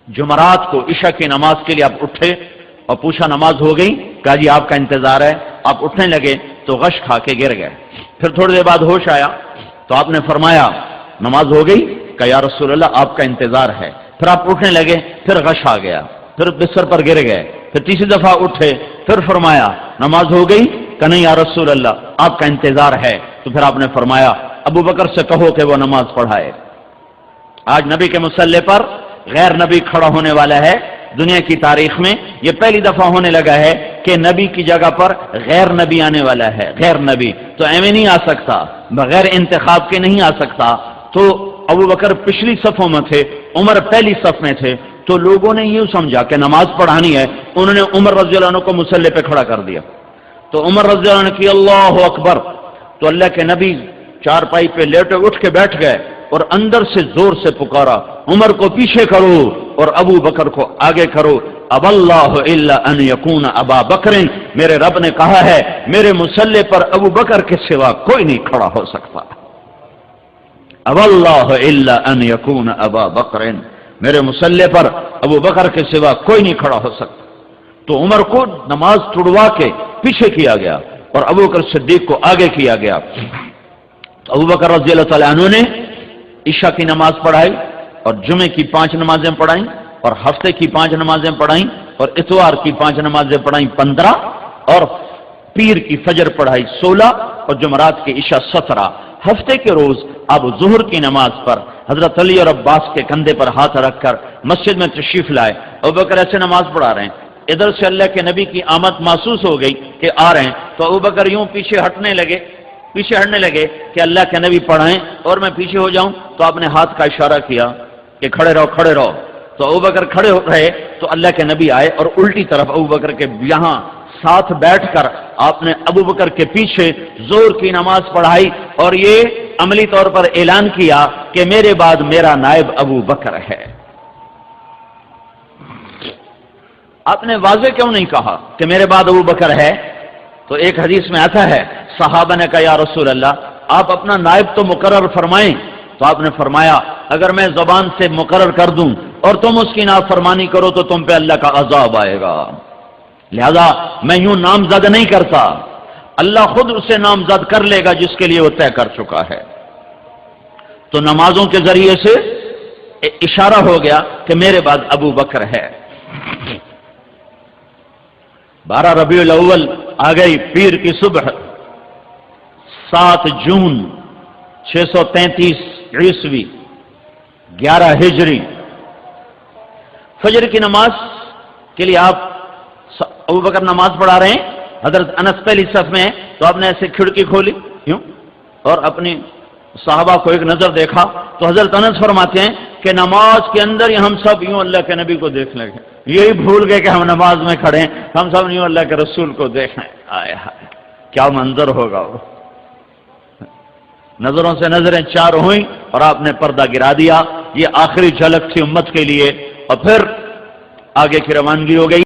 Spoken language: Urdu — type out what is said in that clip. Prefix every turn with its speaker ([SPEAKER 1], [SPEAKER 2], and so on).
[SPEAKER 1] جمعرات کو عشاء کی نماز کے لیے آپ اٹھے اور پوچھا نماز ہو گئی؟ کہا جی آپ کا انتظار ہے. آپ اٹھنے لگے تو غش کھا کے گر گئے. پھر تھوڑی دیر بعد ہوش آیا تو آپ نے فرمایا نماز ہو گئی؟ کہا یا رسول اللہ آپ کا انتظار ہے. پھر آپ اٹھنے لگے، پھر غش آ گیا، پھر بستر پر گر گئے. پھر تیسری دفعہ اٹھے، پھر فرمایا نماز ہو گئی؟ کہ نہیں یا رسول اللہ آپ کا انتظار ہے. تو پھر آپ نے فرمایا ابو بکر سے کہو کہ وہ نماز پڑھائے. آج نبی کے مصلی پر غیر نبی کھڑا ہونے والا ہے. دنیا کی تاریخ میں یہ پہلی دفعہ ہونے لگا ہے کہ نبی کی جگہ پر غیر نبی آنے والا ہے. غیر نبی تو ایویں نہیں آ سکتا، بغیر انتخاب کے نہیں آ سکتا. تو ابو بکر پچھلی صفوں میں تھے، عمر پہلی صف میں تھے. تو لوگوں نے یہ سمجھا کہ نماز پڑھانی ہے، انہوں نے عمر رضی اللہ عنہ کو مصلی پہ کھڑا کر دیا. تو عمر رضی اللہ عنہ کی اللہ اکبر، تو اللہ کے نبی چارپائی پہ لیٹے اٹھ کے بیٹھ گئے اور اندر سے زور سے پکارا عمر کو پیچھے کرو اور ابو بکر کو آگے کرو. اب اللہ الا ان یکون ابا بکر، میرے رب نے کہا ہے میرے مصلی پر ابو بکر کے سوا کوئی نہیں کھڑا ہو سکتا. اب اللہ الا ان یکون ابا بکر، میرے مصلی پر ابو بکر کے سوا کوئی نہیں کھڑا ہو سکتا. تو عمر کو نماز چھڑوا کے پیچھے کیا گیا اور ابو بکر صدیق کو آگے کیا گیا. تو ابو بکر رضی اللہ تعالیٰ عنہ نے عشاء کی نماز پڑھائی اور جمعے کی 5 نمازیں پڑھائیں اور ہفتے کی 5 نمازیں پڑھائیں اور اتوار کی 5 نمازیں پڑھائیں 15 اور پیر کی فجر پڑھائی 16 اور جمعرات کی عشاء 17. ہفتے کے روز آپ ظہر کی نماز پر حضرت علی اور عباس کے کندھے پر ہاتھ رکھ کر مسجد میں تشریف لائے. ابو بکر ایسے نماز پڑھا رہے ہیں، ادھر سے اللہ کے نبی کی آمد محسوس ہو گئی کہ آ رہے ہیں. تو ابو بکر یوں پیچھے ہٹنے لگے کہ اللہ کے نبی پڑھائیں اور میں پیچھے ہو جاؤں. تو آپ نے ہاتھ کا اشارہ کیا کہ کھڑے رہو. تو ابو بکر کھڑے ہو رہے تو اللہ کے نبی آئے اور الٹی طرف ابو بکر کے یہاں ساتھ بیٹھ کر آپ نے ابو بکر کے پیچھے زور کی نماز پڑھائی اور یہ عملی طور پر اعلان کیا کہ میرے بعد میرا نائب ابو بکر ہے. آپ نے واضح کیوں نہیں کہا کہ میرے بعد ابو بکر ہے؟ تو ایک حدیث میں آتا ہے صحابہ نے کہا یا رسول اللہ آپ اپنا نائب تو مقرر فرمائیں. تو آپ نے فرمایا اگر میں زبان سے مقرر کر دوں اور تم اس کی نافرمانی کرو تو تم پہ اللہ کا عذاب آئے گا. لہذا میں یوں نامزد نہیں کرتا، اللہ خود اسے نامزد کر لے گا جس کے لیے وہ طے کر چکا ہے. تو نمازوں کے ذریعے سے اشارہ ہو گیا کہ میرے بعد ابو بکر ہے. 12 ربیع الاول آ گئی، پیر کی صبح 7 جون 633 عیسوی 11 ہجری. فجر کی نماز کے لیے آپ ابو بکر نماز پڑھا رہے ہیں، حضرت انس پہلی صف میں ہیں. تو آپ نے ایسے کھڑکی کھولی یوں اور اپنی صحابہ کو ایک نظر دیکھا. تو حضرت انس فرماتے ہیں کہ نماز کے اندر ہی ہم سب یوں اللہ کے نبی کو دیکھ لگے، یہی بھول گئے کہ ہم نماز میں کھڑے ہیں، ہم سب یوں اللہ کے رسول کو دیکھیں. آئے ہائے کیا منظر ہوگا وہ. نظروں سے نظریں چار ہوئیں اور آپ نے پردہ گرا دیا. یہ آخری جھلک تھی امت کے لیے اور پھر آگے کی روانگی ہو گئی.